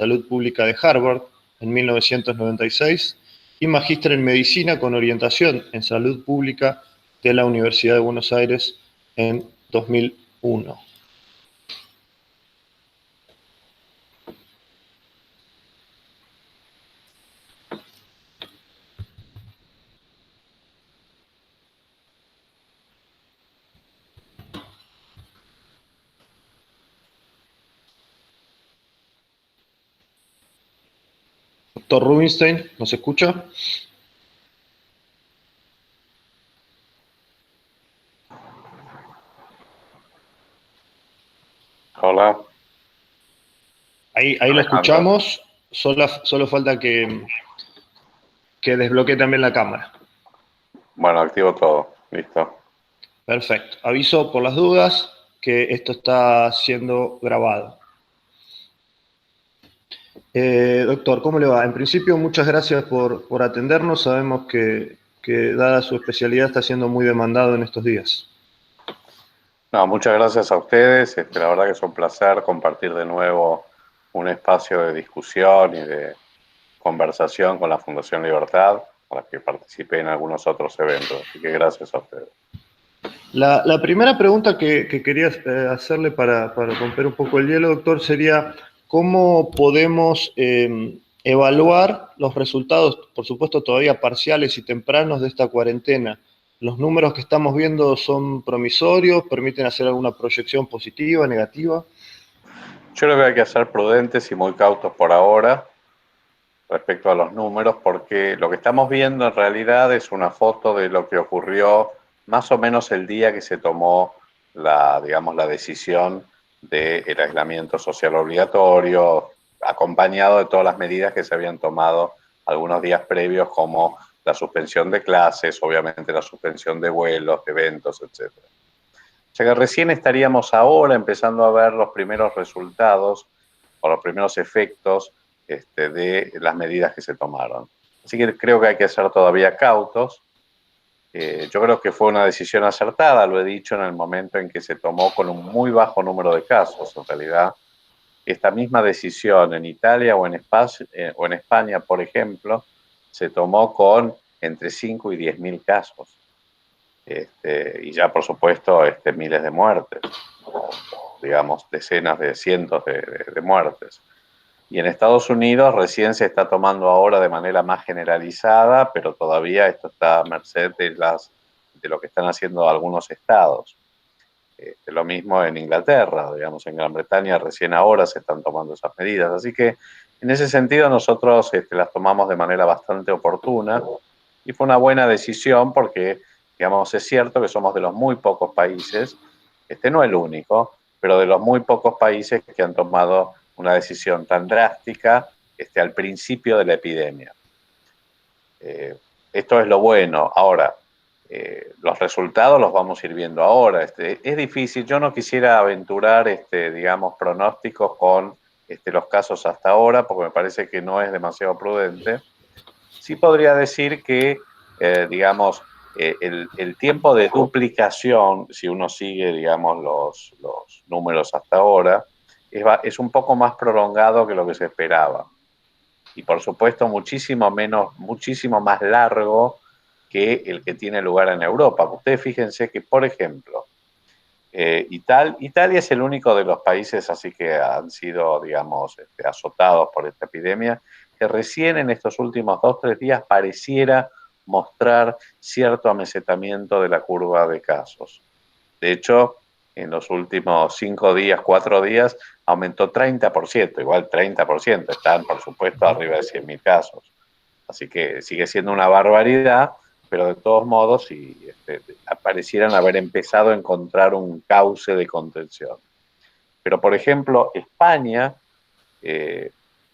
Salud Pública de Harvard en 1996 y magíster en Medicina con orientación en Salud Pública de la Universidad de Buenos Aires en 2001. Doctor Rubinstein, ¿nos escucha? Hola. Ahí lo escuchamos, solo falta que desbloquee también la cámara. Bueno, activo todo, listo. Perfecto. Aviso por las dudas que esto está siendo grabado. Doctor, ¿cómo le va? En principio, muchas gracias por atendernos. Sabemos que dada su especialidad está siendo muy demandado en estos días. No, muchas gracias a ustedes. La verdad que es un placer compartir de nuevo un espacio de discusión y de conversación con la Fundación Libertad, para que participe en algunos otros eventos. Así que gracias a ustedes. La primera pregunta que quería hacerle para romper un poco el hielo, doctor, sería ¿cómo podemos evaluar los resultados, por supuesto todavía parciales y tempranos, de esta cuarentena? ¿Los números que estamos viendo son promisorios? ¿Permiten hacer alguna proyección positiva, negativa? Yo creo que hay que ser prudentes y muy cautos por ahora respecto a los números, porque lo que estamos viendo en realidad es una foto de lo que ocurrió más o menos el día que se tomó la decisión del aislamiento social obligatorio, acompañado de todas las medidas que se habían tomado algunos días previos, como la suspensión de clases, obviamente la suspensión de vuelos, de eventos, etc. O sea que recién estaríamos ahora empezando a ver los primeros resultados o los primeros efectos de las medidas que se tomaron. Así que creo que hay que ser todavía cautos. Yo creo que fue una decisión acertada, lo he dicho, en el momento en que se tomó con un muy bajo número de casos. En realidad, esta misma decisión en Italia o en España, por ejemplo, se tomó con entre 5 y 10.000 casos. Y ya, por supuesto, miles de muertes, digamos, decenas de cientos de muertes. Y en Estados Unidos recién se está tomando ahora de manera más generalizada, pero todavía esto está a merced de lo que están haciendo algunos estados. Lo mismo en Inglaterra, digamos, en Gran Bretaña recién ahora se están tomando esas medidas. Así que en ese sentido nosotros las tomamos de manera bastante oportuna y fue una buena decisión porque, digamos, es cierto que somos de los muy pocos países, no el único, pero de los muy pocos países que han tomado una decisión tan drástica al principio de la epidemia. Esto es lo bueno. Ahora, los resultados los vamos a ir viendo ahora. Es difícil, yo no quisiera aventurar, digamos, pronósticos con los casos hasta ahora, porque me parece que no es demasiado prudente. Sí podría decir que, digamos, el tiempo de duplicación, si uno sigue, digamos, los números hasta ahora, es un poco más prolongado que lo que se esperaba. Y por supuesto muchísimo más largo que el que tiene lugar en Europa. Ustedes fíjense que, por ejemplo, Italia es el único de los países así que han sido, digamos, azotados por esta epidemia, que recién en estos últimos 2 o 3 días pareciera mostrar cierto amesetamiento de la curva de casos. De hecho, en los últimos 5 días, 4 días, aumentó 30%, igual 30%, están por supuesto arriba de 100.000 casos. Así que sigue siendo una barbaridad, pero de todos modos parecieran haber empezado a encontrar un cauce de contención. Pero, por ejemplo, España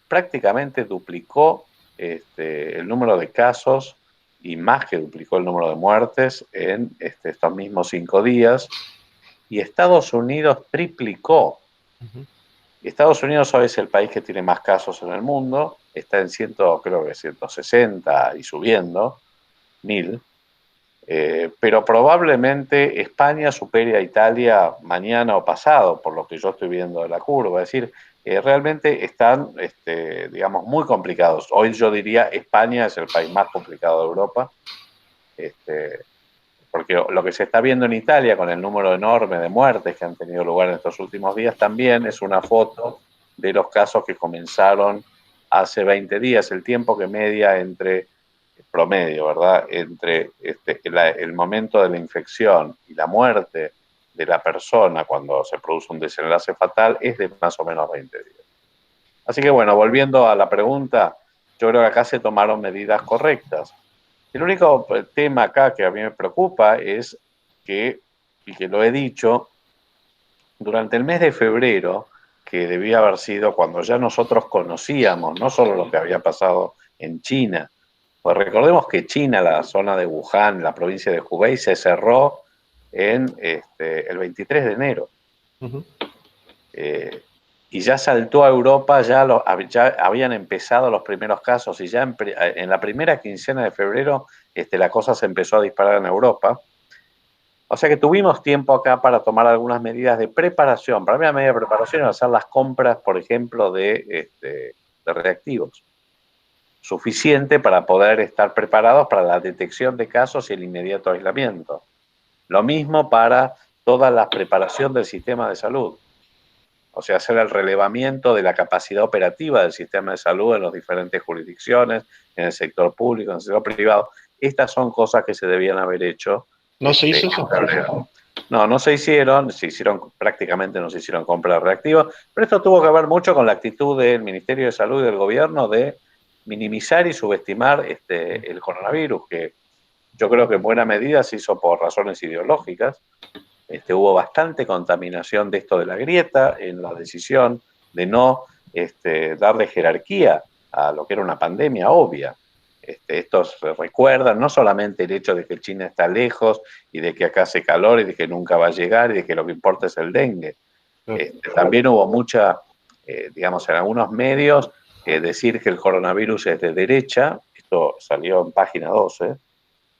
prácticamente duplicó el número de casos y más que duplicó el número de muertes en estos mismos 5 días, y Estados Unidos triplicó. Y Estados Unidos hoy es el país que tiene más casos en el mundo, está en creo que 160 y subiendo, 1000, pero probablemente España supere a Italia mañana o pasado, por lo que yo estoy viendo de la curva. Es decir, realmente están, digamos, muy complicados. Hoy yo diría España es el país más complicado de Europa, porque lo que se está viendo en Italia con el número enorme de muertes que han tenido lugar en estos últimos días también es una foto de los casos que comenzaron hace 20 días, el tiempo que media entre promedio, ¿verdad? Entre el momento de la infección y la muerte de la persona cuando se produce un desenlace fatal es de más o menos 20 días. Así que bueno, volviendo a la pregunta, yo creo que acá se tomaron medidas correctas. El único tema acá que a mí me preocupa es que, y que lo he dicho, durante el mes de febrero, que debía haber sido cuando ya nosotros conocíamos no solo lo que había pasado en China, pues recordemos que China, la zona de Wuhan, la provincia de Hubei, se cerró en el 23 de enero. Ujú. Y ya saltó a Europa, ya habían empezado los primeros casos y ya en la primera quincena de febrero la cosa se empezó a disparar en Europa. O sea que tuvimos tiempo acá para tomar algunas medidas de preparación. Para mí la medida de preparación es hacer las compras, por ejemplo, de reactivos. Suficiente para poder estar preparados para la detección de casos y el inmediato aislamiento. Lo mismo para toda la preparación del sistema de salud. O sea, hacer el relevamiento de la capacidad operativa del sistema de salud en las diferentes jurisdicciones, en el sector público, en el sector privado. Estas son cosas que se debían haber hecho. ¿No se hizo eso? No se hicieron, prácticamente no se hicieron compras reactivas, pero esto tuvo que ver mucho con la actitud del Ministerio de Salud y del gobierno de minimizar y subestimar el coronavirus, que yo creo que en buena medida se hizo por razones ideológicas. Hubo bastante contaminación de esto de la grieta en la decisión de no darle jerarquía a lo que era una pandemia obvia. Estos recuerdan no solamente el hecho de que China está lejos y de que acá hace calor y de que nunca va a llegar y de que lo que importa es el dengue. También hubo mucha, digamos, en algunos medios, decir que el coronavirus es de derecha, esto salió en página 12,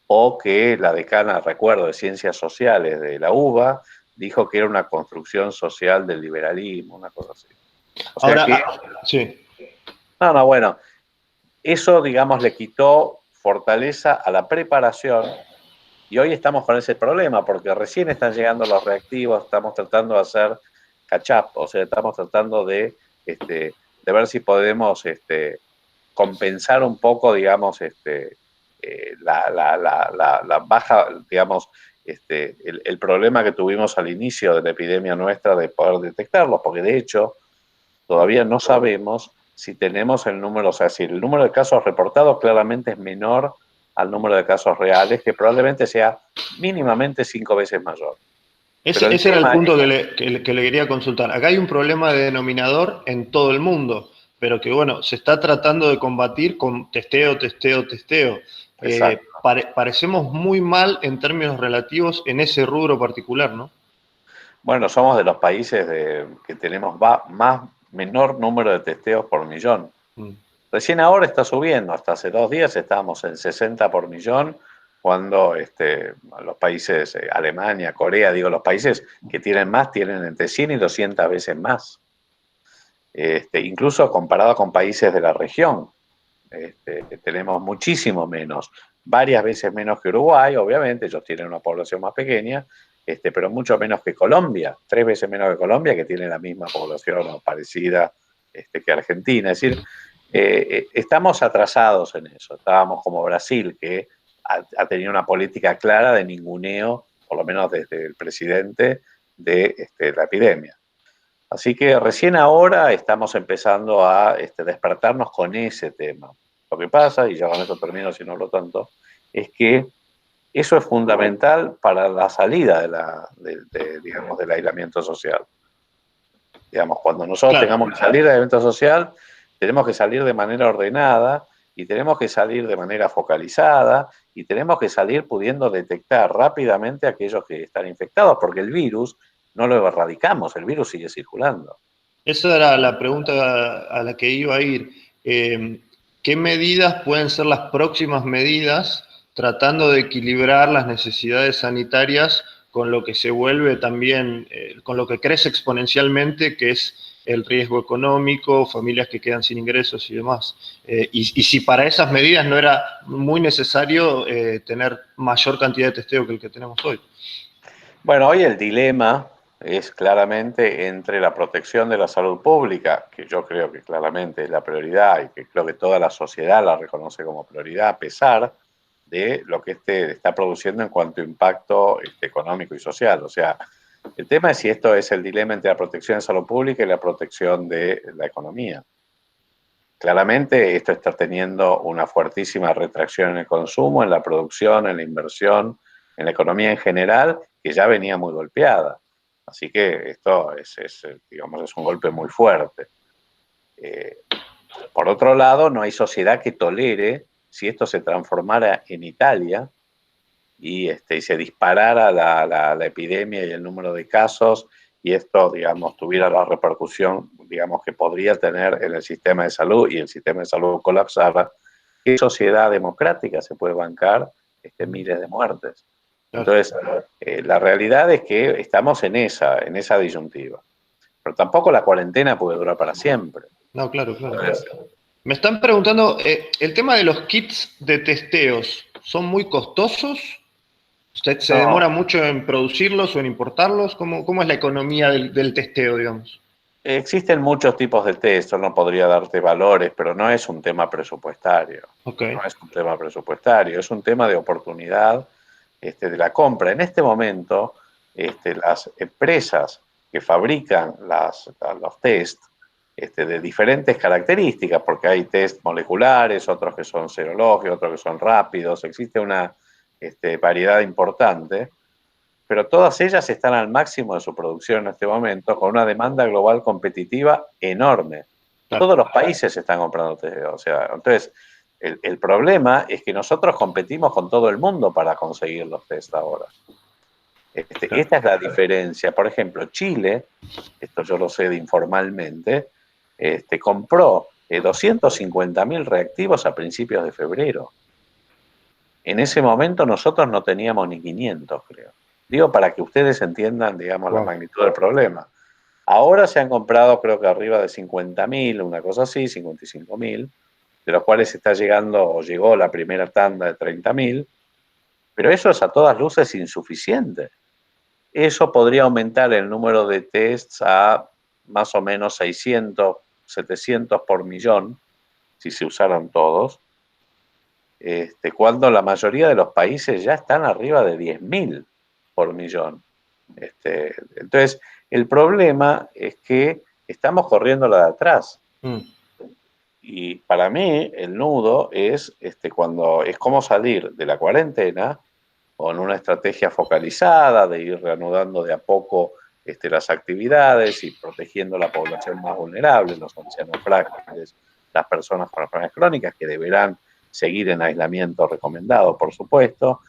o que la decana, recuerdo, de Ciencias Sociales de la UBA, dijo que era una construcción social del liberalismo, una cosa así. O sea Ahora, que, sí. no, bueno, eso, digamos, le quitó fortaleza a la preparación y hoy estamos con ese problema porque recién están llegando los reactivos, estamos tratando de hacer catch-up, o sea, estamos tratando de ver si podemos compensar un poco, digamos, la baja, digamos, el problema que tuvimos al inicio de la epidemia nuestra de poder detectarlos, porque de hecho todavía no sabemos si tenemos el número, o sea, si el número de casos reportados claramente es menor al número de casos reales, que probablemente sea mínimamente 5 veces mayor. Ese era el punto que le quería consultar. Acá hay un problema de denominador en todo el mundo, pero que bueno, se está tratando de combatir con testeo, testeo, testeo. Parecemos muy mal en términos relativos en ese rubro particular, ¿no? Bueno, somos de los países que tenemos menor número de testeos por millón. Recién ahora está subiendo, hasta hace 2 días estábamos en 60 por millón, cuando los países, Alemania, Corea, digo, los países que tienen más, tienen entre 100 y 200 veces más. Incluso comparado con países de la región, tenemos muchísimo menos, varias veces menos que Uruguay, obviamente, ellos tienen una población más pequeña, pero mucho menos que Colombia, 3 veces menos que Colombia, que tiene la misma población o parecida que Argentina. Es decir, estamos atrasados en eso. Estábamos como Brasil, que ha tenido una política clara de ninguneo, por lo menos desde el presidente, de la epidemia. Así que recién ahora estamos empezando a despertarnos con ese tema. Lo que pasa, y ya con esto termino si no lo tanto, es que eso es fundamental para la salida digamos, del aislamiento social. Digamos, cuando nosotros tengamos que salir del aislamiento social, tenemos que salir de manera ordenada y tenemos que salir de manera focalizada y tenemos que salir pudiendo detectar rápidamente a aquellos que están infectados, porque el virus no lo erradicamos, el virus sigue circulando. Esa era la pregunta a la que iba a ir. ¿Qué medidas pueden ser las próximas medidas tratando de equilibrar las necesidades sanitarias con lo que se vuelve también, con lo que crece exponencialmente, que es el riesgo económico, familias que quedan sin ingresos y demás. Y si para esas medidas no era muy necesario tener mayor cantidad de testeo que el que tenemos hoy. Bueno, hoy el dilema es claramente entre la protección de la salud pública, que yo creo que claramente es la prioridad y que creo que toda la sociedad la reconoce como prioridad, a pesar de lo que está produciendo en cuanto a impacto económico y social. O sea, el tema es si esto es el dilema entre la protección de salud pública y la protección de la economía. Claramente esto está teniendo una fuertísima retracción en el consumo, en la producción, en la inversión, en la economía en general, que ya venía muy golpeada. Así que esto digamos, es un golpe muy fuerte. Por otro lado, no hay sociedad que tolere si esto se transformara en Italia y se disparara la epidemia y el número de casos y esto, digamos, tuviera la repercusión, digamos, que podría tener en el sistema de salud y el sistema de salud colapsara. ¿Qué sociedad democrática se puede bancar miles de muertes? Entonces, la realidad es que estamos en esa disyuntiva. Pero tampoco la cuarentena puede durar para siempre. No, claro, claro. Entonces, me están preguntando, ¿el tema de los kits de testeos son muy costosos? ¿Usted se demora mucho en producirlos o en importarlos? ¿Cómo es la economía del testeo, digamos? Existen muchos tipos de test, no podría darte valores, pero no es un tema presupuestario. Okay. No es un tema presupuestario, es un tema de oportunidad de la compra. En este momento, las empresas que fabrican los test de diferentes características, porque hay test moleculares, otros que son serológicos, otros que son rápidos, existe una variedad importante, pero todas ellas están al máximo de su producción en este momento, con una demanda global competitiva enorme. Claro. Todos los países están comprando test. O sea, entonces, el problema es que nosotros competimos con todo el mundo para conseguir los test ahora. Esta es la diferencia. Por ejemplo, Chile, esto yo lo sé de informalmente, compró 250.000 reactivos a principios de febrero. En ese momento nosotros no teníamos ni 500, creo. Digo, para que ustedes entiendan, digamos, la magnitud del problema. Ahora se han comprado, creo que arriba de 50.000, una cosa así, 55.000, de los cuales está llegando, o llegó la primera tanda de 30.000, pero eso es a todas luces insuficiente. Eso podría aumentar el número de tests a más o menos 600, 700 por millón, si se usaran todos, cuando la mayoría de los países ya están arriba de 10.000 por millón. Entonces, el problema es que estamos corriendo la de atrás. Y para mí, el nudo es cuando es cómo salir de la cuarentena con una estrategia focalizada de ir reanudando de a poco las actividades y protegiendo la población más vulnerable, los ancianos frágiles, las personas con enfermedades crónicas que deberán seguir en aislamiento recomendado, por supuesto,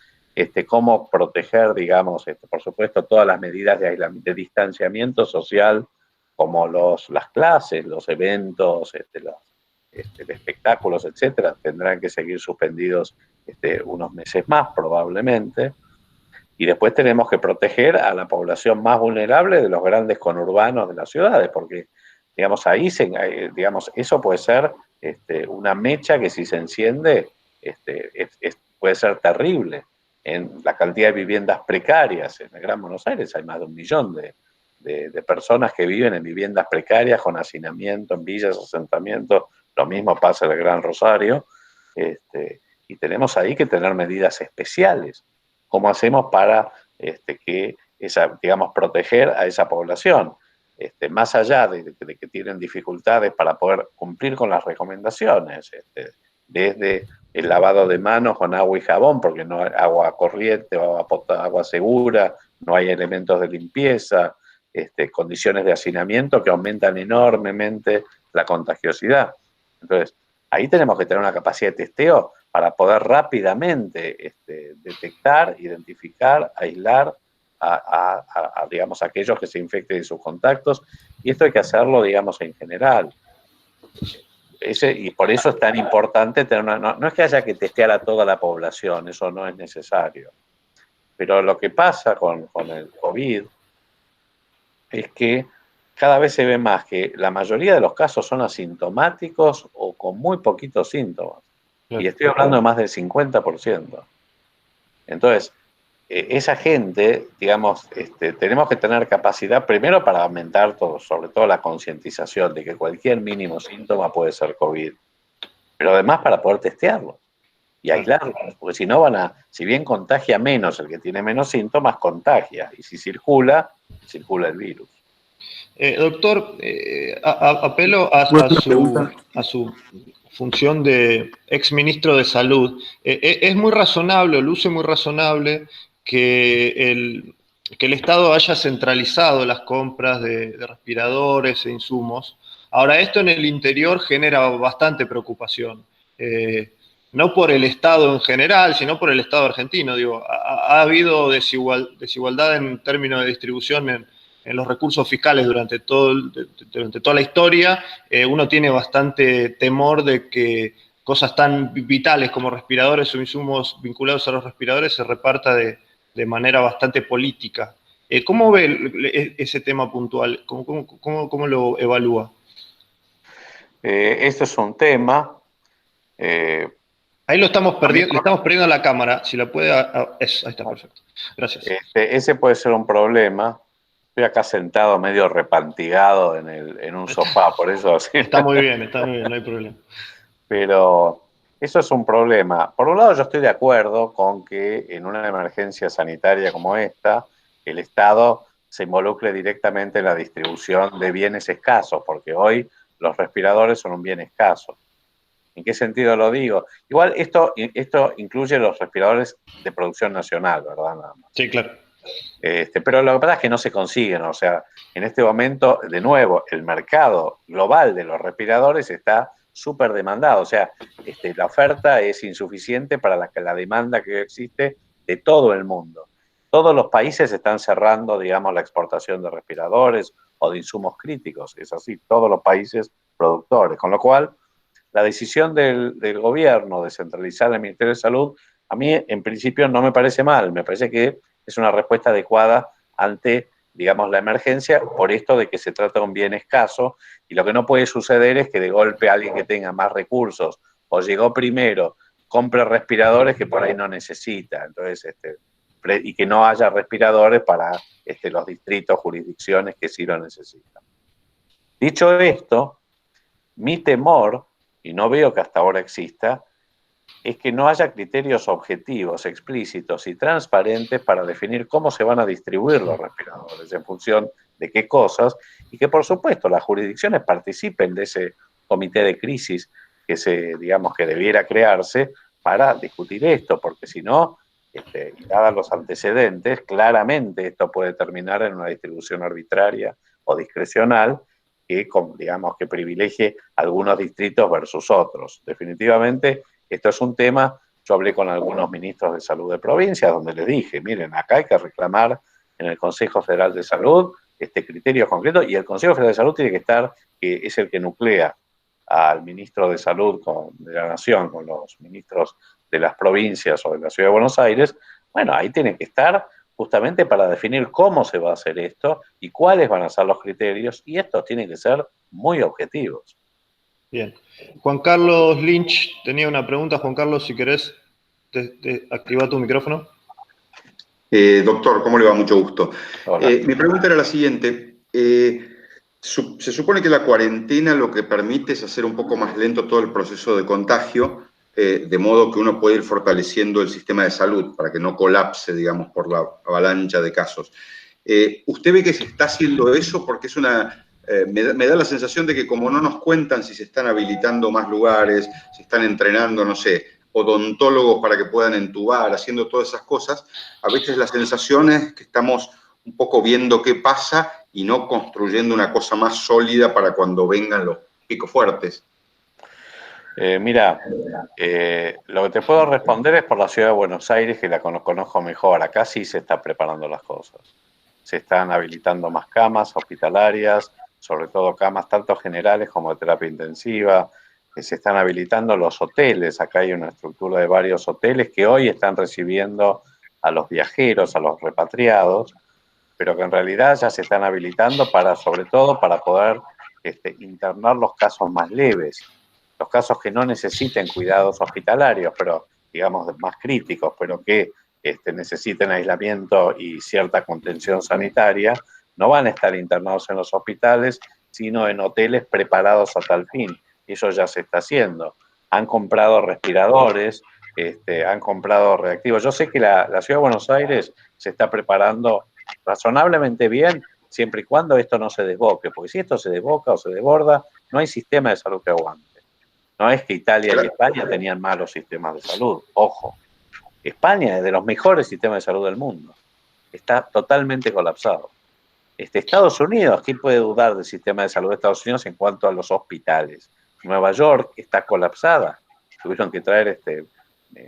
cómo proteger, digamos, por supuesto, todas las medidas de distanciamiento social, como las clases, los eventos, los espectáculos, etcétera, tendrán que seguir suspendidos unos meses más, probablemente. Y después tenemos que proteger a la población más vulnerable de los grandes conurbanos de las ciudades, porque, digamos, digamos, eso puede ser una mecha que si se enciende puede ser terrible. En la cantidad de viviendas precarias, en el Gran Buenos Aires hay más de 1 millón de personas que viven en viviendas precarias con hacinamiento, en villas, asentamientos, lo mismo pasa en el Gran Rosario, y tenemos ahí que tener medidas especiales. ¿Cómo hacemos para digamos, proteger a esa población? Más allá de que tienen dificultades para poder cumplir con las recomendaciones, desde el lavado de manos con agua y jabón, porque no hay agua corriente o agua segura, no hay elementos de limpieza, condiciones de hacinamiento que aumentan enormemente la contagiosidad. Entonces, ahí tenemos que tener una capacidad de testeo para poder rápidamente detectar, identificar, aislar digamos, aquellos que se infecten de sus contactos, y esto hay que hacerlo, digamos, en general. Y por eso es tan importante tener no es que haya que testear a toda la población, eso no es necesario. Pero lo que pasa con el COVID es que cada vez se ve más que la mayoría de los casos son asintomáticos o con muy poquitos síntomas. Y Claro. estoy hablando de más del 50%. Entonces, esa gente, digamos, tenemos que tener capacidad primero para aumentar todo, sobre todo la concientización de que cualquier mínimo síntoma puede ser COVID, pero además para poder testearlo y Claro. aislarlos, porque si no si bien contagia menos el que tiene menos síntomas, contagia, y si circula, circula el virus. Doctor, apelo a su función de ex ministro de Salud. Es muy razonable, o luce muy razonable, que el Estado haya centralizado las compras de respiradores e insumos. Ahora, esto en el interior genera bastante preocupación. No por el Estado en general, sino por el Estado argentino. Digo, ha habido desigualdad en términos de distribución en los recursos fiscales durante toda la historia. Uno tiene bastante temor de que cosas tan vitales como respiradores o insumos vinculados a los respiradores se reparta de manera bastante política. ¿Cómo ve ese tema puntual? ¿Cómo lo evalúa? Este es un tema. eh, Ahí lo estamos a mí, perdiendo, le estamos perdiendo la cámara. Si la puede. Ahí está, perfecto. Gracias. ese puede ser un problema. Estoy acá sentado medio repantigado en un sofá, por eso así. Está muy bien, no hay problema. Pero eso es un problema. Por un lado, yo estoy de acuerdo con que en una emergencia sanitaria como esta, el Estado se involucre directamente en la distribución de bienes escasos, porque hoy los respiradores son un bien escaso. ¿En qué sentido lo digo? Igual esto incluye los respiradores de producción nacional, ¿verdad? Nada más. Sí, claro. Pero lo que pasa es que no se consiguen, o sea, en este momento, de nuevo, el mercado global de los respiradores está súper demandado, o sea, la oferta es insuficiente para la demanda que existe de todo el mundo. Todos los países están cerrando, digamos, la exportación de respiradores o de insumos críticos, es así, todos los países productores, con lo cual la decisión del gobierno de centralizar el Ministerio de Salud, a mí en principio no me parece mal, me parece que es una respuesta adecuada ante, digamos, la emergencia, por esto de que se trata de un bien escaso, y lo que no puede suceder es que de golpe alguien que tenga más recursos o llegó primero compre respiradores que por ahí no necesita, entonces, y que no haya respiradores para los distritos, jurisdicciones que sí lo necesitan. Dicho esto, mi temor, y no veo que hasta ahora exista, es que no haya criterios objetivos, explícitos y transparentes para definir cómo se van a distribuir los respiradores, en función de qué cosas, y que por supuesto las jurisdicciones participen de ese comité de crisis digamos, que debiera crearse para discutir esto, porque si no, y dadas los antecedentes, claramente esto puede terminar en una distribución arbitraria o discrecional que, digamos, que privilegie algunos distritos versus otros. Definitivamente, esto es un tema. Yo hablé con algunos ministros de salud de provincias donde les dije, miren, acá hay que reclamar en el Consejo Federal de Salud criterios concretos, y el Consejo Federal de Salud tiene que estar, que es el que nuclea al ministro de Salud de la Nación con los ministros de las provincias o de la Ciudad de Buenos Aires. Bueno, ahí tiene que estar justamente para definir cómo se va a hacer esto y cuáles van a ser los criterios, y estos tienen que ser muy objetivos. Bien. Juan Carlos Lynch tenía una pregunta. Juan Carlos, si querés, activa tu micrófono. Doctor, ¿cómo le va? Mucho gusto. Mi pregunta era la siguiente. Se supone que la cuarentena lo que permite es hacer un poco más lento todo el proceso de contagio, de modo que uno puede ir fortaleciendo el sistema de salud para que no colapse, digamos, por la avalancha de casos. ¿Usted ve que se está haciendo eso? Porque me da la sensación de que como no nos cuentan si se están habilitando más lugares, si están entrenando, no sé, odontólogos para que puedan entubar, haciendo todas esas cosas, a veces la sensación es que estamos un poco viendo qué pasa y no construyendo una cosa más sólida para cuando vengan los picos fuertes. Mira, lo que te puedo responder es por la Ciudad de Buenos Aires, que la conozco mejor. Acá sí se están preparando las cosas. Se están habilitando más camas hospitalarias, sobre todo camas tanto generales como de terapia intensiva. Se están habilitando los hoteles. Acá hay una estructura de varios hoteles que hoy están recibiendo a los viajeros, a los repatriados. pero que en realidad ya se están habilitando para, sobre todo, para poder internar los casos más leves, los casos que no necesiten cuidados hospitalarios, pero digamos más críticos, pero que necesiten aislamiento y cierta contención sanitaria, no van a estar internados en los hospitales, sino en hoteles preparados a tal fin. Y eso ya se está haciendo. Han comprado respiradores, han comprado reactivos. Yo sé que la Ciudad de Buenos Aires se está preparando razonablemente bien, siempre y cuando esto no se desboque, porque si esto se desboca o se desborda, no hay sistema de salud que aguante. No es que Italia y España tenían malos sistemas de salud, ojo. España es de los mejores sistemas de salud del mundo. Está totalmente colapsado. Estados Unidos, ¿quién puede dudar del sistema de salud de Estados Unidos en cuanto a los hospitales? Nueva York está colapsada. Tuvieron que traer,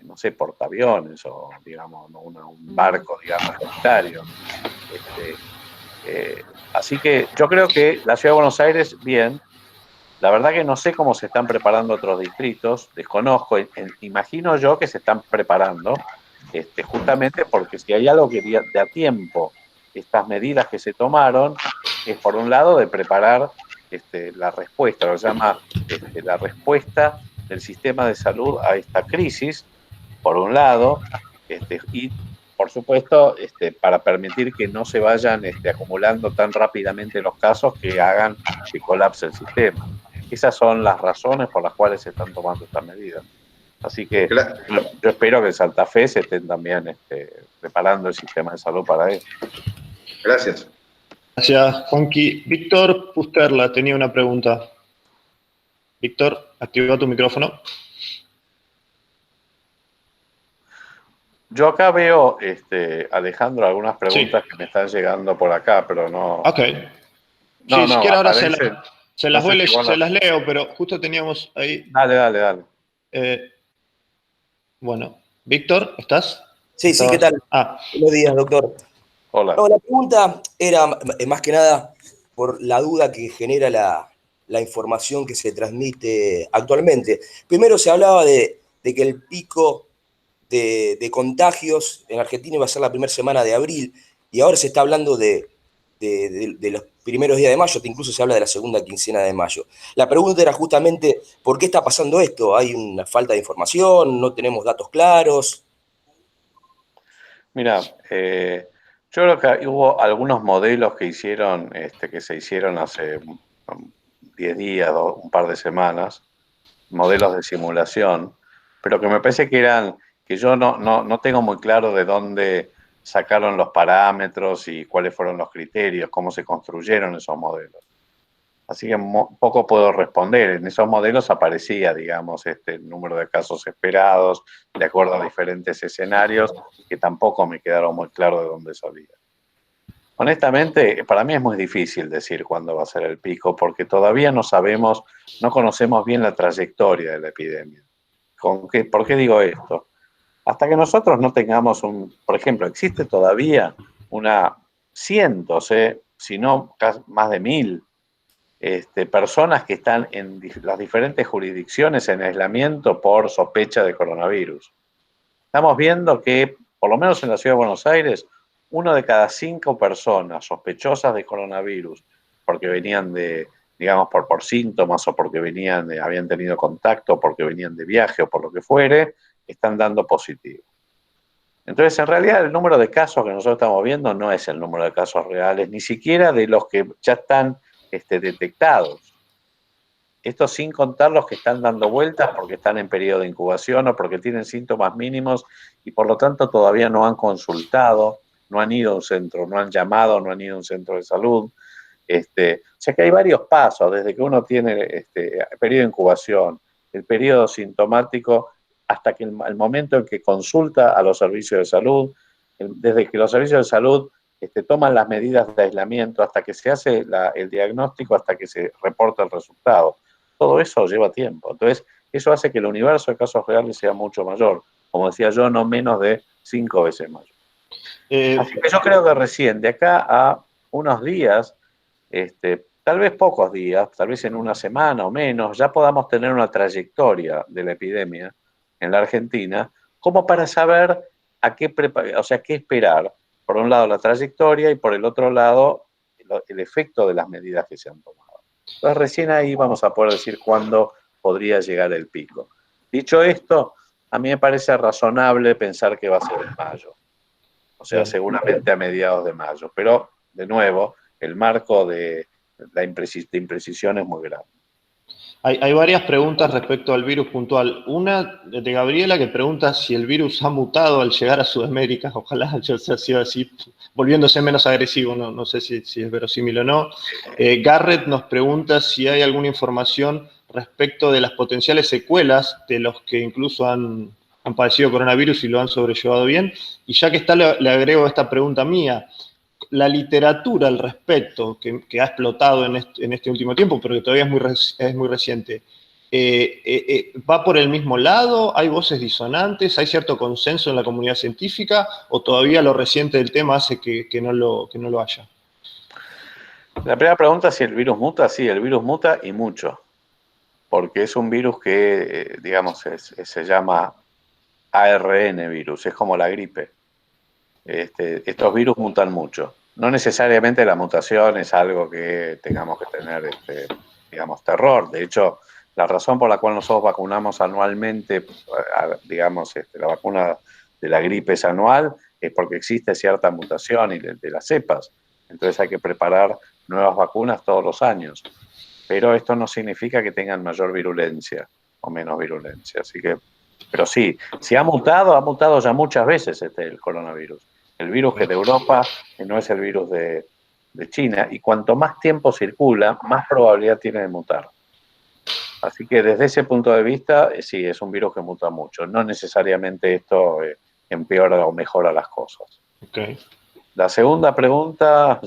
no sé, portaaviones o, digamos, un barco, digamos, sanitario. Así que yo creo que la Ciudad de Buenos Aires, bien. La verdad que no sé cómo se están preparando otros distritos, desconozco, imagino yo que se están preparando, justamente porque si hay algo que de a tiempo estas medidas que se tomaron, es por un lado de preparar la respuesta, lo que se llama la respuesta del sistema de salud a esta crisis, por un lado, y por supuesto, para permitir que no se vayan acumulando tan rápidamente los casos que hagan que colapse el sistema. Esas son las razones por las cuales se están tomando estas medidas. Así que yo espero que en Santa Fe se estén también preparando el sistema de salud para eso. Gracias. Gracias, Juanqui. Víctor Pusterla tenía una pregunta. Víctor, activa tu micrófono. Yo acá veo, Alejandro, algunas preguntas que me están llegando por acá, pero no... Ok. No, si quiere ahora se las leo, pero justo teníamos ahí... Dale. Bueno, Víctor, ¿estás? Sí, ¿qué tal? Buenos días, doctor. Hola. No, la pregunta era más que nada por la duda que genera la información que se transmite actualmente. Primero se hablaba de que el pico de contagios en Argentina iba a ser la primera semana de abril, y ahora se está hablando de los primeros días de mayo, incluso se habla de la segunda quincena de mayo. La pregunta era justamente, ¿por qué está pasando esto? ¿Hay una falta de información? ¿No tenemos datos claros? Mira, yo creo que hubo algunos modelos que se hicieron hace 10 días, un par de semanas, modelos de simulación, pero que me parece que yo no tengo muy claro de dónde sacaron los parámetros y cuáles fueron los criterios, cómo se construyeron esos modelos. Así que poco puedo responder. En esos modelos aparecía, digamos, el número de casos esperados, de acuerdo a diferentes escenarios, que tampoco me quedaron muy claros de dónde salía. Honestamente, para mí es muy difícil decir cuándo va a ser el pico, porque todavía no conocemos bien la trayectoria de la epidemia. ¿Por qué digo esto? Hasta que nosotros no tengamos por ejemplo, existe todavía cientos, si no más de 1000, personas que están en las diferentes jurisdicciones en aislamiento por sospecha de coronavirus. Estamos viendo que, por lo menos en la Ciudad de Buenos Aires, 1 de cada 5 personas sospechosas de coronavirus, porque venían digamos, por síntomas o porque habían tenido contacto, porque venían de viaje o por lo que fuere, están dando positivo. Entonces, en realidad, el número de casos que nosotros estamos viendo no es el número de casos reales, ni siquiera de los que ya están detectados. Esto sin contar los que están dando vueltas porque están en periodo de incubación o porque tienen síntomas mínimos y por lo tanto todavía no han consultado, no han ido a un centro, no han llamado, no han ido a un centro de salud. O sea que hay varios pasos, desde que uno tiene el periodo de incubación, el periodo sintomático, hasta que el momento en que consulta a los servicios de salud, desde que los servicios de salud toman las medidas de aislamiento, hasta que se hace el diagnóstico, hasta que se reporta el resultado. Todo eso lleva tiempo. Entonces, eso hace que el universo de casos reales sea mucho mayor. Como decía yo, no menos de 5 veces mayor. Así que yo creo que recién, de acá a unos días, tal vez pocos días, tal vez en una semana o menos, ya podamos tener una trayectoria de la epidemia en la Argentina, como para saber qué esperar. por un lado la trayectoria y por el otro lado el efecto de las medidas que se han tomado. Entonces recién ahí vamos a poder decir cuándo podría llegar el pico. Dicho esto, a mí me parece razonable pensar que va a ser en mayo. O sea, seguramente a mediados de mayo. Pero, de nuevo, el marco de imprecisión es muy grande. Hay varias preguntas respecto al virus puntual. Una de Gabriela que pregunta si el virus ha mutado al llegar a Sudamérica. Ojalá haya sido así, volviéndose menos agresivo. No sé si es verosímil o no. Garrett nos pregunta si hay alguna información respecto de las potenciales secuelas de los que incluso han padecido coronavirus y lo han sobrellevado bien. Y ya que está, le agrego esta pregunta mía. La literatura al respecto, que ha explotado en este último tiempo, pero que todavía es muy reciente, ¿va por el mismo lado? ¿Hay voces disonantes? ¿Hay cierto consenso en la comunidad científica? ¿O todavía lo reciente del tema hace que no lo haya? La primera pregunta es si el virus muta. Sí, el virus muta y mucho. Porque es un virus que, digamos, se llama ARN virus, es como la gripe. Estos virus mutan mucho. No necesariamente la mutación es algo que tengamos que tener, digamos, terror. De hecho, la razón por la cual nosotros vacunamos anualmente, digamos, la vacuna de la gripe es anual, es porque existe cierta mutación de las cepas. Entonces hay que preparar nuevas vacunas todos los años. Pero esto no significa que tengan mayor virulencia o menos virulencia. Así que, pero sí, si ha mutado ya muchas veces el coronavirus. El virus que de Europa no es el virus de China, y cuanto más tiempo circula, más probabilidad tiene de mutar. Así que desde ese punto de vista, sí, es un virus que muta mucho. No necesariamente esto empeora o mejora las cosas. Okay. La segunda pregunta...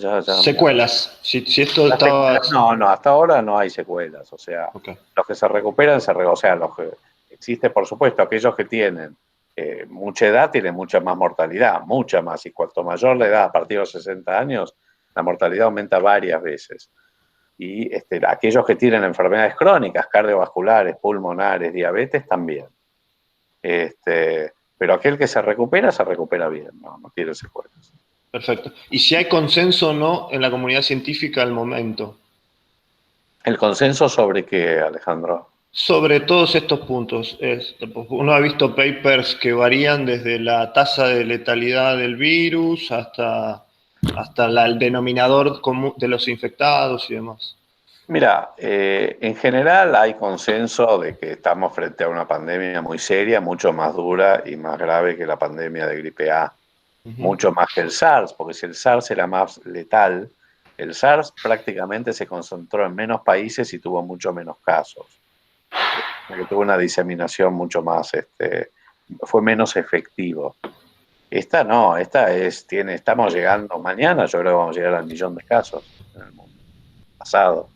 Secuelas. Si esto estaba... No, hasta ahora no hay secuelas. O sea, okay. Los que se recuperan, o sea, los que existe, por supuesto, aquellos que tienen mucha edad tienen mucha más mortalidad, mucha más. Y cuanto mayor la edad, a partir de los 60 años, la mortalidad aumenta varias veces. Y aquellos que tienen enfermedades crónicas, cardiovasculares, pulmonares, diabetes, también. Pero aquel que se recupera bien, no tiene secuelas. Perfecto. ¿Y si hay consenso o no en la comunidad científica al momento? ¿El consenso sobre qué, Alejandro? Sobre todos estos puntos. Uno ha visto papers que varían desde la tasa de letalidad del virus hasta el denominador común de los infectados y demás. Mira, en general hay consenso de que estamos frente a una pandemia muy seria, mucho más dura y más grave que la pandemia de gripe A. Mucho más que el SARS, porque si el SARS era más letal, el SARS prácticamente se concentró en menos países y tuvo mucho menos casos. Porque tuvo una diseminación mucho más, fue menos efectivo. Esta no, estamos llegando mañana, yo creo que vamos a llegar al 1.000.000 de casos en el mundo. Pasado.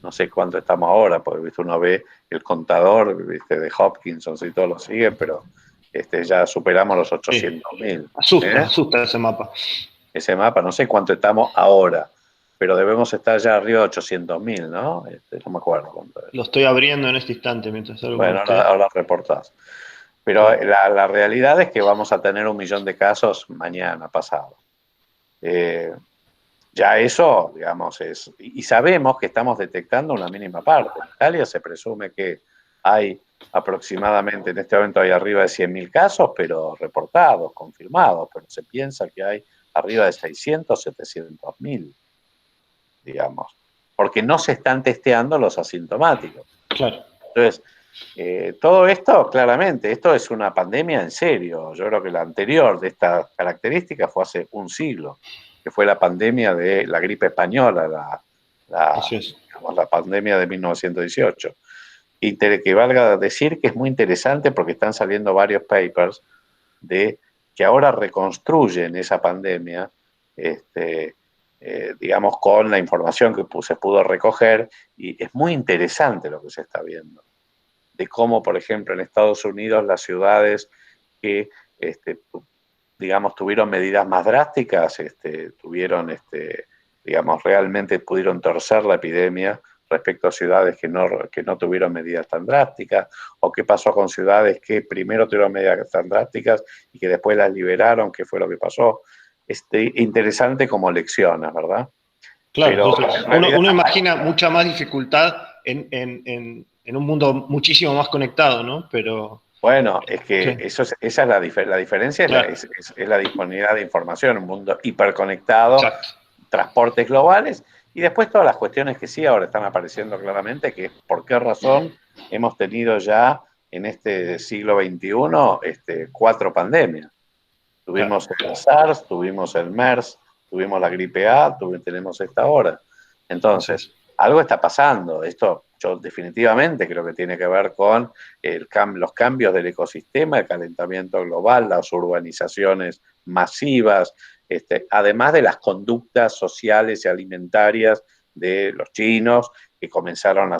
No sé cuánto estamos ahora, porque ¿viste? Uno ve el contador, ¿viste? De Hopkinson y todos lo siguen, pero ya superamos los 800.000. Asusta ese mapa. Ese mapa, no sé cuánto estamos ahora, pero debemos estar ya arriba de 800.000, ¿no? No me acuerdo cuánto es. Lo estoy abriendo en este instante mientras salgo. Bueno, ahora reportás. Pero sí. La realidad es que vamos a tener 1.000.000 de casos mañana, pasado. Ya eso, digamos, es... Y sabemos que estamos detectando una mínima parte. En Italia se presume que hay aproximadamente, en este momento hay arriba de 100.000 casos, pero reportados, confirmados, pero se piensa que hay arriba de 600, 700.000, digamos, porque no se están testeando los asintomáticos. Claro. Entonces, todo esto, claramente, esto es una pandemia en serio. Yo creo que la anterior de esta característica fue hace un siglo, que fue la pandemia de la gripe española, la pandemia de 1918. Y que valga decir que es muy interesante porque están saliendo varios papers que ahora reconstruyen esa pandemia, digamos, con la información que se pudo recoger, y es muy interesante lo que se está viendo. De cómo, por ejemplo, en Estados Unidos las ciudades que, digamos, tuvieron medidas más drásticas, digamos, realmente pudieron torcer la epidemia respecto a ciudades que no tuvieron medidas tan drásticas, o qué pasó con ciudades que primero tuvieron medidas tan drásticas y que después las liberaron, qué fue lo que pasó. interesante como lecciones, ¿verdad? Claro, Pero uno imagina mucha más dificultad en un mundo muchísimo más conectado, ¿no? Pero... Bueno, es que Sí, esa es la diferencia, claro, es la disponibilidad de información, un mundo hiperconectado, exacto. transportes globales, y después todas las cuestiones que sí ahora están apareciendo claramente, que es por qué razón hemos tenido ya en este siglo XXI 4 pandemias. Claro, Tuvimos el SARS, tuvimos el MERS, tuvimos la gripe A, tenemos esta ahora. así Entonces, es. algo está pasando. Esto yo definitivamente creo que tiene que ver con los cambios del ecosistema, el calentamiento global, las urbanizaciones masivas, además de las conductas sociales y alimentarias de los chinos, que comenzaron a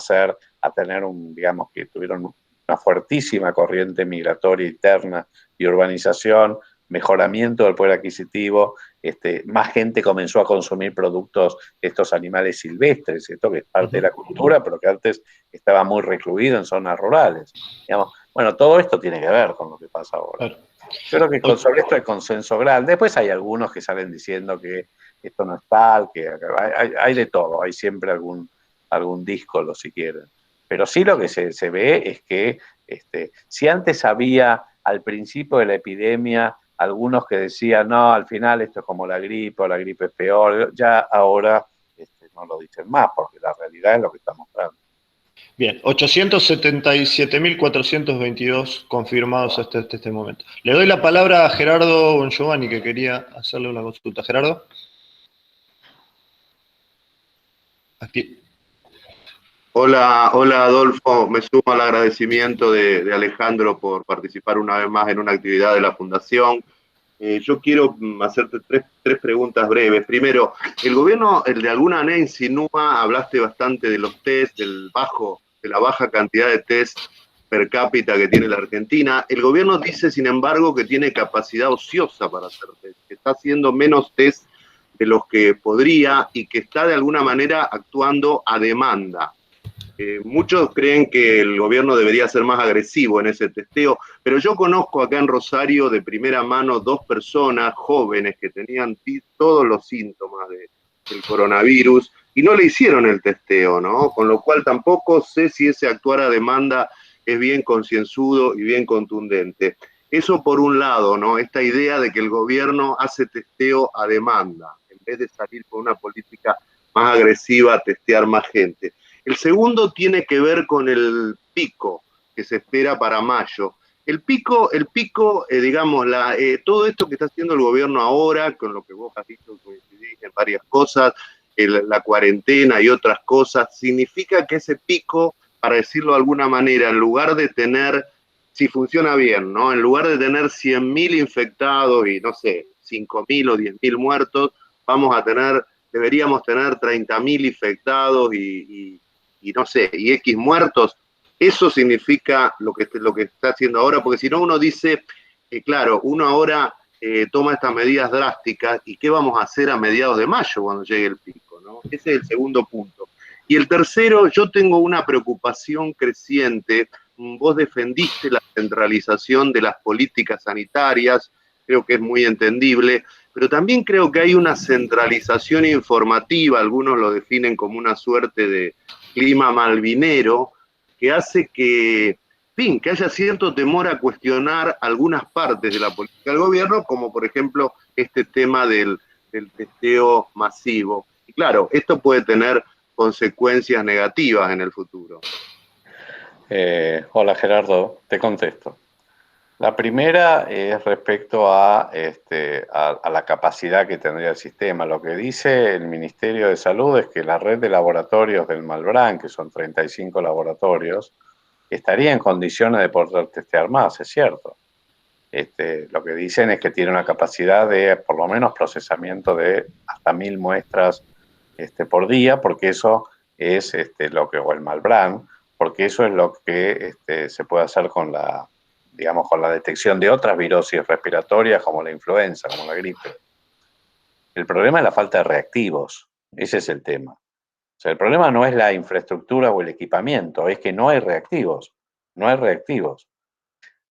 tener digamos, que tuvieron una fuertísima corriente migratoria interna y urbanización, mejoramiento del poder adquisitivo, más gente comenzó a consumir productos de estos animales silvestres, esto que es parte de la cultura, pero que antes estaba muy recluido en zonas rurales. Digamos, bueno, todo esto tiene que ver con lo que pasa ahora. Claro. Yo creo que sobre esto hay consenso grande. Después hay algunos que salen diciendo que esto no es tal, que hay de todo, hay siempre algún díscolo si quieren. Pero sí lo que se ve es que si antes había al principio de la epidemia algunos que decían, no, al final esto es como la gripe o la gripe es peor, ya ahora no lo dicen más, porque la realidad es lo que está mostrando. Bien, 877.422 confirmados hasta este momento. Le doy la palabra a Gerardo Bongiovanni, que quería hacerle una consulta. Gerardo. Aquí. Hola, hola Adolfo, me sumo al agradecimiento de Alejandro por participar una vez más en una actividad de la Fundación. Yo quiero hacerte tres preguntas breves. Primero, el gobierno de alguna manera insinúa, hablaste bastante de los test, de la baja cantidad de test per cápita que tiene la Argentina. El gobierno dice, sin embargo, que tiene capacidad ociosa para hacer test, que está haciendo menos test de los que podría y que está de alguna manera actuando a demanda. Muchos creen que el gobierno debería ser más agresivo en ese testeo, pero yo conozco acá en Rosario de primera mano 2 personas jóvenes que tenían todos los síntomas del coronavirus y no le hicieron el testeo, ¿no? Con lo cual tampoco sé si ese actuar a demanda es bien concienzudo y bien contundente. Eso por un lado, ¿no? Esta idea de que el gobierno hace testeo a demanda, en vez de salir con una política más agresiva a testear más gente. El segundo tiene que ver con el pico que se espera para mayo. El pico, digamos, todo esto que está haciendo el gobierno ahora, con lo que vos has dicho, coincidís en varias cosas, la cuarentena y otras cosas, significa que ese pico, para decirlo de alguna manera, en lugar de tener, si funciona bien, ¿no? En lugar de tener 100.000 infectados y, no sé, 5.000 o 10.000 muertos, deberíamos tener 30.000 infectados y no sé, y X muertos, eso significa lo que está haciendo ahora, porque si no uno dice, claro, uno ahora toma estas medidas drásticas, ¿y qué vamos a hacer a mediados de mayo cuando llegue el pico? ¿No? Ese es el segundo punto. Y el tercero, yo tengo una preocupación creciente. Vos defendiste la centralización de las políticas sanitarias, creo que es muy entendible, pero también creo que hay una centralización informativa, algunos lo definen como una suerte de clima malvinero, que hace que haya cierto temor a cuestionar algunas partes de la política del gobierno, como por ejemplo este tema del testeo masivo. Y claro, esto puede tener consecuencias negativas en el futuro. Hola Gerardo, te contesto. La primera es respecto a la capacidad que tendría el sistema. Lo que dice el Ministerio de Salud es que la red de laboratorios del Malbrán, que son 35 laboratorios, estaría en condiciones de poder testear más, es cierto. Lo que dicen es que tiene una capacidad de, por lo menos, procesamiento de hasta 1.000 muestras por día, porque eso es o el Malbrán, porque eso es lo que se puede hacer con la detección de otras virosis respiratorias como la influenza, como la gripe. El problema es la falta de reactivos, ese es el tema. O sea, el problema no es la infraestructura o el equipamiento, es que no hay reactivos, no hay reactivos.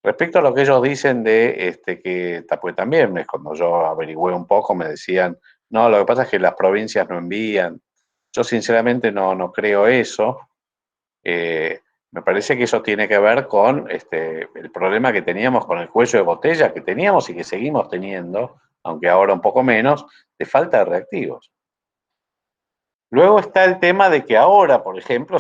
Respecto a lo que ellos dicen de que, pues también cuando yo averigüé un poco me decían, no, lo que pasa es que las provincias no envían. Yo sinceramente no creo eso. Me parece que eso tiene que ver con el problema que teníamos con el cuello de botella que teníamos y que seguimos teniendo, aunque ahora un poco menos, de falta de reactivos. Luego está el tema de que ahora, por ejemplo, o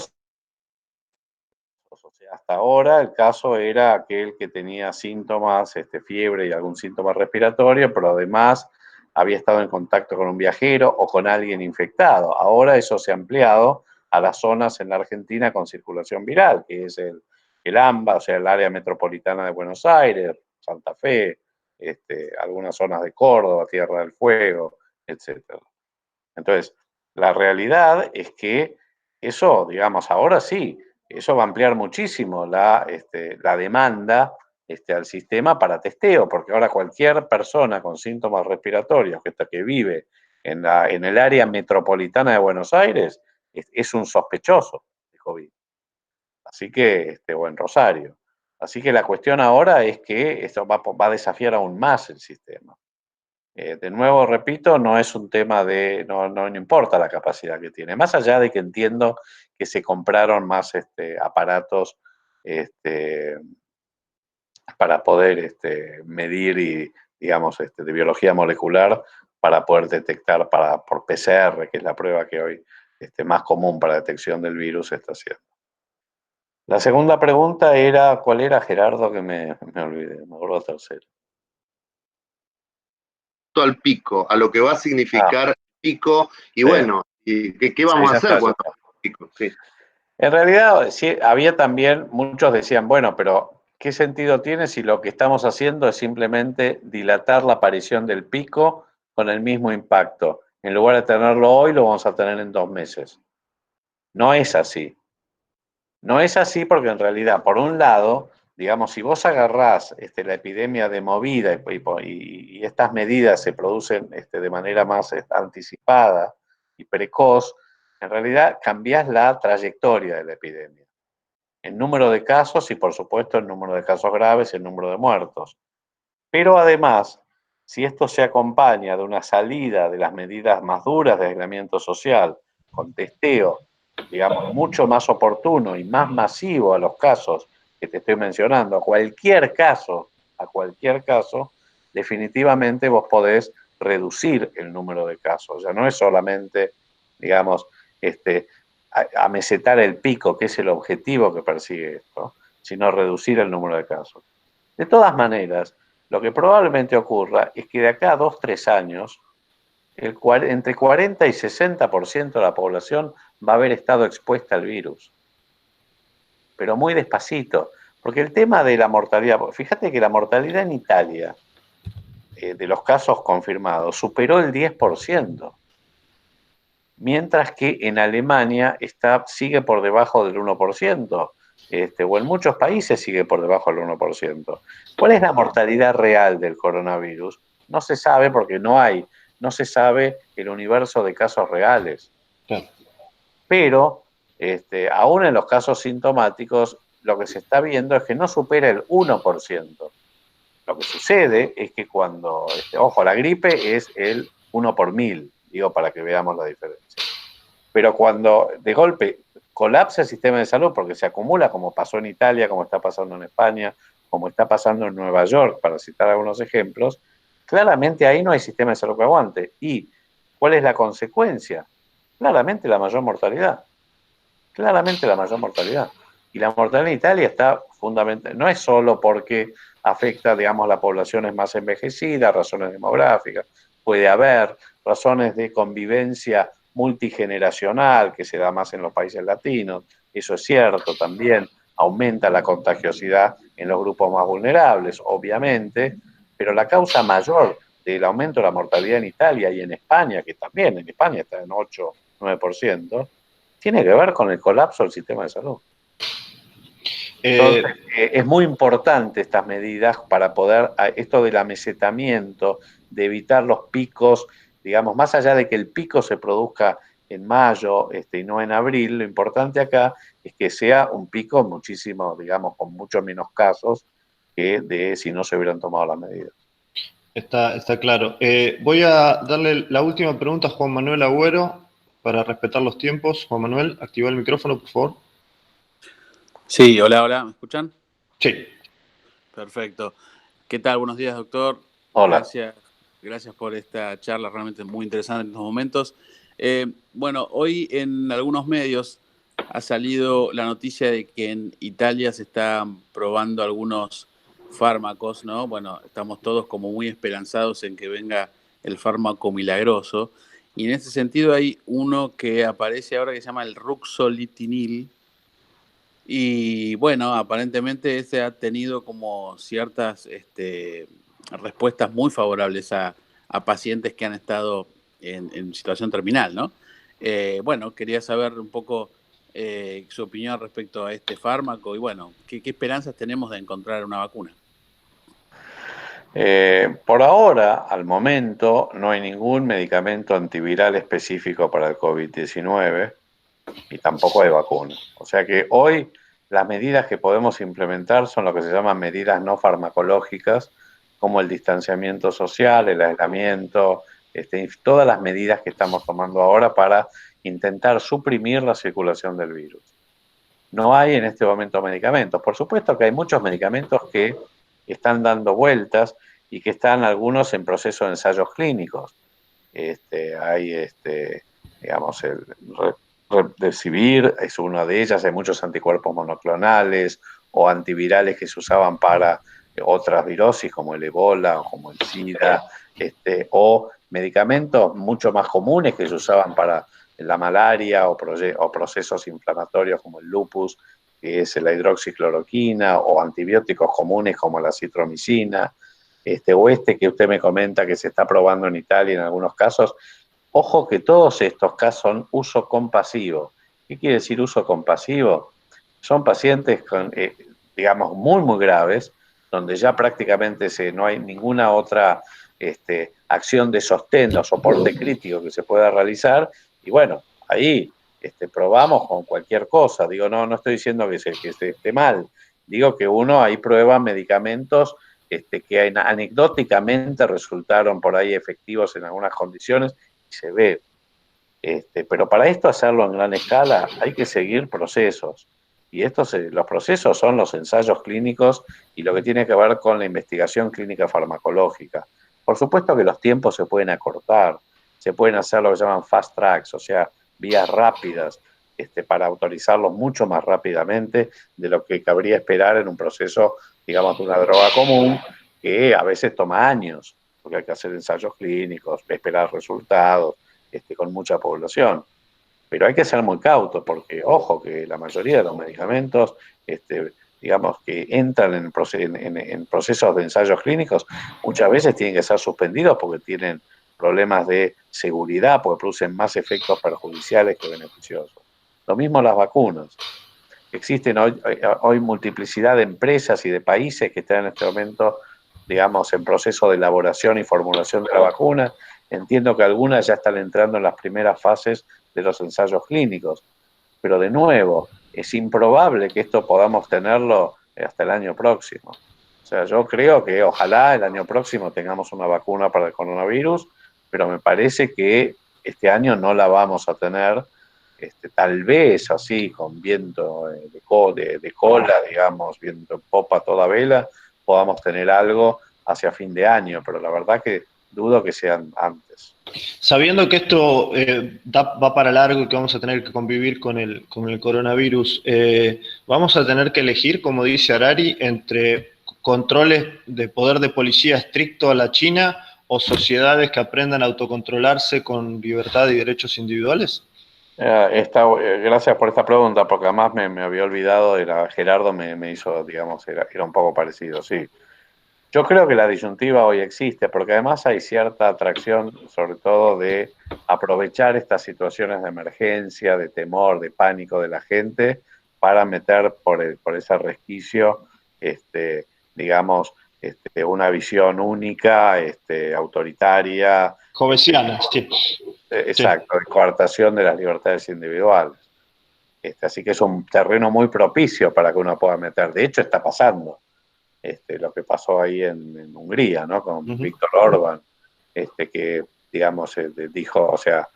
sea, hasta ahora el caso era aquel que tenía síntomas, fiebre y algún síntoma respiratorio, pero además había estado en contacto con un viajero o con alguien infectado. Ahora eso se ha ampliado a las zonas en la Argentina con circulación viral, que es el AMBA, o sea, el área metropolitana de Buenos Aires, Santa Fe, algunas zonas de Córdoba, Tierra del Fuego, etc. Entonces, la realidad es que eso, digamos, ahora sí, eso va a ampliar muchísimo la demanda al sistema para testeo, porque ahora cualquier persona con síntomas respiratorios que vive en el área metropolitana de Buenos Aires es un sospechoso de COVID. Así que, o en Rosario. Así que la cuestión ahora es que esto va a desafiar aún más el sistema. De nuevo, repito, no es un tema no importa la capacidad que tiene, más allá de que entiendo que se compraron más aparatos para poder medir y, digamos, de biología molecular para poder detectar por PCR, que es la prueba que hoy más común para detección del virus se está haciendo. La segunda pregunta era, ¿cuál era, Gerardo? Que me olvidé, me acuerdo tercero. Al pico, a lo que va a significar pico, y sí. Bueno, ¿y qué vamos a hacer cuando pico? Sí. En realidad, sí, había también, muchos decían, bueno, pero ¿qué sentido tiene si lo que estamos haciendo es simplemente dilatar la aparición del pico con el mismo impacto? En lugar de tenerlo hoy, lo vamos a tener en 2 meses. No es así. No es así porque en realidad, por un lado, digamos, si vos agarrás la epidemia de movida y estas medidas se producen de manera más anticipada y precoz, en realidad cambiás la trayectoria de la epidemia. El número de casos y, por supuesto, el número de casos graves y el número de muertos. Pero además, si esto se acompaña de una salida de las medidas más duras de aislamiento social, con testeo, digamos, mucho más oportuno y más masivo a los casos que te estoy mencionando, a cualquier caso, definitivamente vos podés reducir el número de casos. Ya no es solamente, digamos, amesetar el pico, que es el objetivo que persigue esto, sino reducir el número de casos. De todas maneras, lo que probablemente ocurra es que de acá a 2-3 años, entre 40 y 60% de la población va a haber estado expuesta al virus. Pero muy despacito, porque el tema de la mortalidad, fíjate que la mortalidad en Italia, de los casos confirmados, superó el 10%. Mientras que en Alemania sigue por debajo del 1%, o en muchos países sigue por debajo del 1%. ¿Cuál es la mortalidad real del coronavirus? No se sabe porque no se sabe el universo de casos reales. Claro. Pero, aún en los casos sintomáticos, lo que se está viendo es que no supera el 1%. Lo que sucede es que cuando, ojo, la gripe es el 1 por 1000, digo para que veamos la diferencia. Pero cuando de golpe colapsa el sistema de salud porque se acumula, como pasó en Italia, como está pasando en España, como está pasando en Nueva York, para citar algunos ejemplos, claramente ahí no hay sistema de salud que aguante. ¿Y cuál es la consecuencia? Claramente la mayor mortalidad. Claramente la mayor mortalidad. Y la mortalidad en Italia está fundamental, no es solo porque afecta, digamos, a las poblaciones más envejecidas, razones demográficas, puede haber razones de convivencia multigeneracional que se da más en los países latinos, eso es cierto también, aumenta la contagiosidad en los grupos más vulnerables, obviamente, pero la causa mayor del aumento de la mortalidad en Italia y en España, que también en España está en 8-9%, tiene que ver con el colapso del sistema de salud. Entonces, es muy importante estas medidas para poder, esto del amesetamiento, de evitar los picos, digamos, más allá de que el pico se produzca en mayo y no en abril, lo importante acá es que sea un pico muchísimo, digamos, con mucho menos casos que de si no se hubieran tomado las medidas. Está claro. Voy a darle la última pregunta a Juan Manuel Agüero para respetar los tiempos. Juan Manuel, activa el micrófono, por favor. Sí, hola, ¿me escuchan? Sí. Perfecto. ¿Qué tal? Buenos días, doctor. Hola. Gracias por esta charla realmente muy interesante en estos momentos. Bueno, hoy en algunos medios ha salido la noticia de que en Italia se están probando algunos fármacos, ¿no? Bueno, estamos todos como muy esperanzados en que venga el fármaco milagroso. Y en ese sentido hay uno que aparece ahora que se llama el ruxolitinil. Y bueno, aparentemente este ha tenido como ciertas respuestas muy favorables a pacientes que han estado en situación terminal, ¿no? Bueno, quería saber un poco su opinión respecto a este fármaco y bueno, ¿qué esperanzas tenemos de encontrar una vacuna? Por ahora, al momento, no hay ningún medicamento antiviral específico para el COVID-19 y tampoco hay vacuna. O sea que hoy las medidas que podemos implementar son lo que se llaman medidas no farmacológicas, como el distanciamiento social, el aislamiento, todas las medidas que estamos tomando ahora para intentar suprimir la circulación del virus. No hay en este momento medicamentos. Por supuesto que hay muchos medicamentos que están dando vueltas y que están algunos en proceso de ensayos clínicos. Hay, digamos, el Remdesivir es una de ellas, hay muchos anticuerpos monoclonales o antivirales que se usaban para otras virosis como el ébola o como el SIDA, o medicamentos mucho más comunes que se usaban para la malaria o procesos inflamatorios como el lupus, que es la hidroxicloroquina, o antibióticos comunes como la citromicina, que usted me comenta que se está probando en Italia en algunos casos. Ojo que todos estos casos son uso compasivo. ¿Qué quiere decir uso compasivo? Son pacientes con, digamos, muy, muy graves, donde ya prácticamente no hay ninguna otra acción de sostén o soporte crítico que se pueda realizar. Y bueno, ahí probamos con cualquier cosa. Digo, no estoy diciendo que esté mal. Digo que ahí prueba medicamentos que anecdóticamente resultaron por ahí efectivos en algunas condiciones y se ve. Pero para esto hacerlo en gran escala hay que seguir procesos. Y los procesos son los ensayos clínicos y lo que tiene que ver con la investigación clínica farmacológica. Por supuesto que los tiempos se pueden acortar, se pueden hacer lo que se llaman fast tracks, o sea, vías rápidas, para autorizarlos mucho más rápidamente de lo que cabría esperar en un proceso, digamos, de una droga común, que a veces toma años, porque hay que hacer ensayos clínicos, esperar resultados, con mucha población. Pero hay que ser muy cautos, porque, ojo, que la mayoría de los medicamentos, digamos, que entran en procesos de ensayos clínicos, muchas veces tienen que ser suspendidos porque tienen problemas de seguridad, porque producen más efectos perjudiciales que beneficiosos. Lo mismo las vacunas. Existen hoy multiplicidad de empresas y de países que están en este momento, digamos, en proceso de elaboración y formulación de la vacuna. Entiendo que algunas ya están entrando en las primeras fases de los ensayos clínicos. Pero de nuevo, es improbable que esto podamos tenerlo hasta el año próximo. O sea, yo creo que ojalá el año próximo tengamos una vacuna para el coronavirus, pero me parece que este año no la vamos a tener. Tal vez así, con viento de cola, digamos, viento en popa a toda vela, podamos tener algo hacia fin de año, pero la verdad que dudo que sean antes. Sabiendo que esto va para largo y que vamos a tener que convivir con el coronavirus, vamos a tener que elegir, como dice Harari, entre controles de poder de policía estricto a la China o sociedades que aprendan a autocontrolarse con libertad y derechos individuales. Gracias por esta pregunta, porque además me había olvidado, Gerardo me hizo, digamos, era un poco parecido, sí. Yo creo que la disyuntiva hoy existe, porque además hay cierta atracción, sobre todo de aprovechar estas situaciones de emergencia, de temor, de pánico de la gente, para meter por ese resquicio, digamos, una visión única, autoritaria. Jovesiana, sí. Exacto, de coartación de las libertades individuales. Así que es un terreno muy propicio para que uno pueda meter. De hecho, está pasando. lo que pasó ahí en Hungría, ¿no? Con Víctor Orbán, que, digamos, dijo, o sea,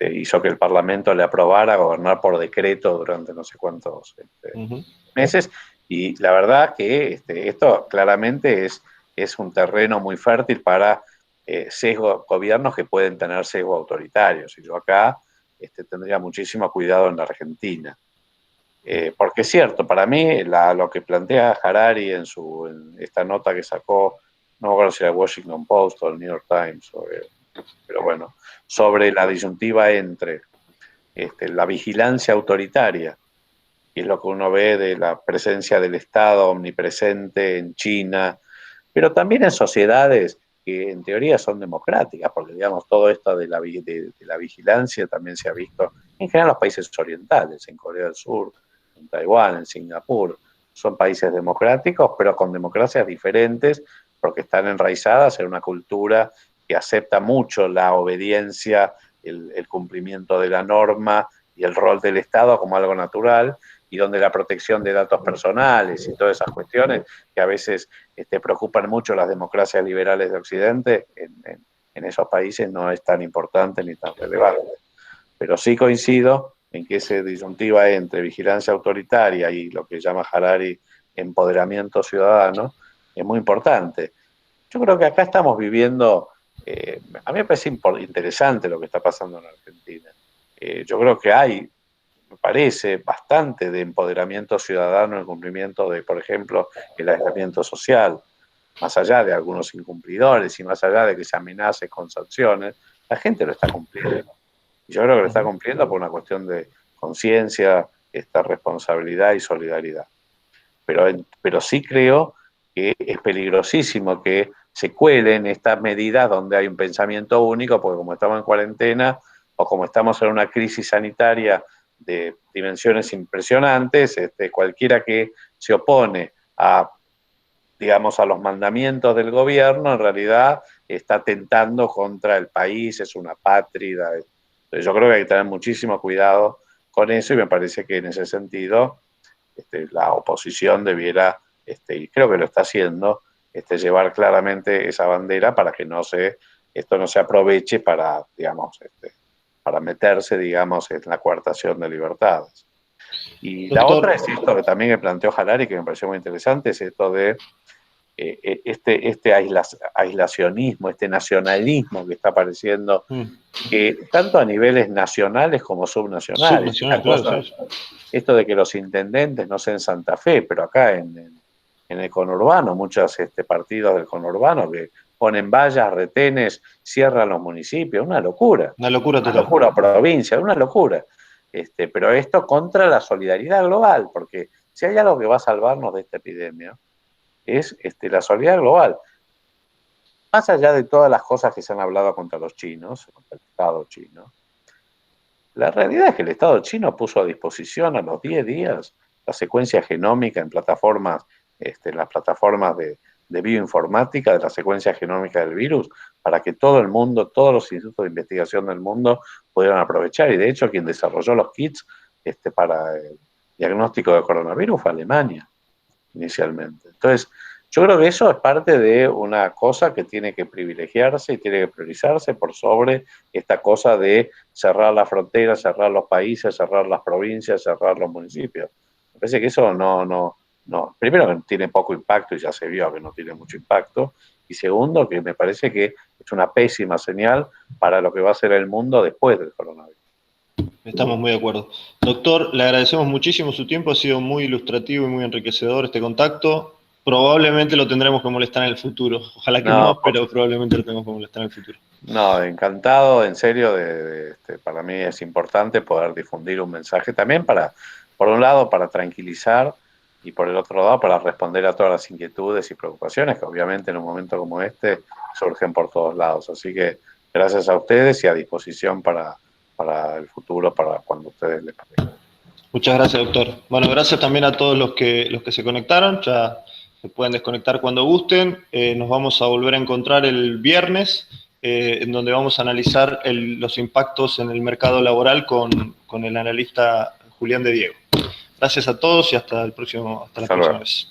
hizo que el Parlamento le aprobara gobernar por decreto durante no sé cuántos meses. Y la verdad que esto claramente es un terreno muy fértil para gobiernos que pueden tener sesgo autoritarios. Y yo acá tendría muchísimo cuidado en la Argentina. Porque es cierto, para mí lo que plantea Harari en esta nota que sacó, no me acuerdo si era el Washington Post o el New York Times, pero bueno, sobre la disyuntiva entre la vigilancia autoritaria, que es lo que uno ve de la presencia del Estado omnipresente en China, pero también en sociedades que en teoría son democráticas, porque digamos todo esto de la vigilancia también se ha visto en general en los países orientales, en Corea del Sur, en Taiwán, en Singapur. Son países democráticos, pero con democracias diferentes, porque están enraizadas en una cultura que acepta mucho la obediencia, el cumplimiento de la norma y el rol del Estado como algo natural, y donde la protección de datos personales y todas esas cuestiones que a veces preocupan mucho las democracias liberales de Occidente, en esos países no es tan importante ni tan relevante. Pero sí coincido en que esa disyuntiva entre vigilancia autoritaria y lo que llama Harari empoderamiento ciudadano es muy importante. Yo creo que acá estamos viviendo, a mí me parece interesante lo que está pasando en Argentina. Yo creo que hay, me parece, bastante de empoderamiento ciudadano en el cumplimiento de, por ejemplo, el aislamiento social, más allá de algunos incumplidores y más allá de que se amenace con sanciones, la gente lo está cumpliendo. Y yo creo que lo está cumpliendo por una cuestión de conciencia, responsabilidad y solidaridad. Pero sí creo que es peligrosísimo que se cuelen estas medidas donde hay un pensamiento único, porque como estamos en cuarentena o como estamos en una crisis sanitaria de dimensiones impresionantes, cualquiera que se opone a, digamos, a los mandamientos del gobierno, en realidad está atentando contra el país, es una apátrida. Entonces yo creo que hay que tener muchísimo cuidado con eso y me parece que en ese sentido la oposición debiera, y creo que lo está haciendo, llevar claramente esa bandera para que esto no se aproveche para, digamos, para meterse, digamos, en la coartación de libertades. Y la otra es esto que también me planteó Harari, que me pareció muy interesante, es esto de aislacionismo, este nacionalismo que está apareciendo, que tanto a niveles nacionales como subnacionales. Claro. Esto de que los intendentes, no sé en Santa Fe, pero acá en el conurbano, muchos partidos del conurbano que ponen vallas, retenes, cierran los municipios, una locura. Una locura total. Una locura, provincia, una locura. Pero esto contra la solidaridad global, porque si hay algo que va a salvarnos de esta epidemia, es la solidaridad global. Más allá de todas las cosas que se han hablado contra los chinos, contra el Estado chino, la realidad es que el Estado chino puso a disposición a los 10 días la secuencia genómica en plataformas, las plataformas de bioinformática de la secuencia genómica del virus, para que todo el mundo, todos los institutos de investigación del mundo pudieran aprovechar. Y de hecho, quien desarrolló los kits para el diagnóstico de coronavirus fue Alemania, inicialmente. Entonces, yo creo que eso es parte de una cosa que tiene que privilegiarse y tiene que priorizarse por sobre esta cosa de cerrar las fronteras, cerrar los países, cerrar las provincias, cerrar los municipios. Me parece que eso no. Primero, que tiene poco impacto y ya se vio que no tiene mucho impacto. Y segundo, que me parece que es una pésima señal para lo que va a ser el mundo después del coronavirus. Estamos muy de acuerdo. Doctor, le agradecemos muchísimo su tiempo, ha sido muy ilustrativo y muy enriquecedor este contacto. Probablemente lo tendremos que molestar en el futuro. Ojalá que no, pero probablemente lo tengamos que molestar en el futuro. No, encantado, en serio, para mí es importante poder difundir un mensaje también por un lado, para tranquilizar y por el otro lado, para responder a todas las inquietudes y preocupaciones que obviamente en un momento como este surgen por todos lados. Así que gracias a ustedes y a disposición para el futuro, para cuando ustedes les parezca. Muchas gracias, doctor. Bueno, gracias también a todos los que se conectaron. Ya se pueden desconectar cuando gusten. Nos vamos a volver a encontrar el viernes, en donde vamos a analizar los impactos en el mercado laboral con el analista Julián de Diego. Gracias a todos y hasta la próxima vez.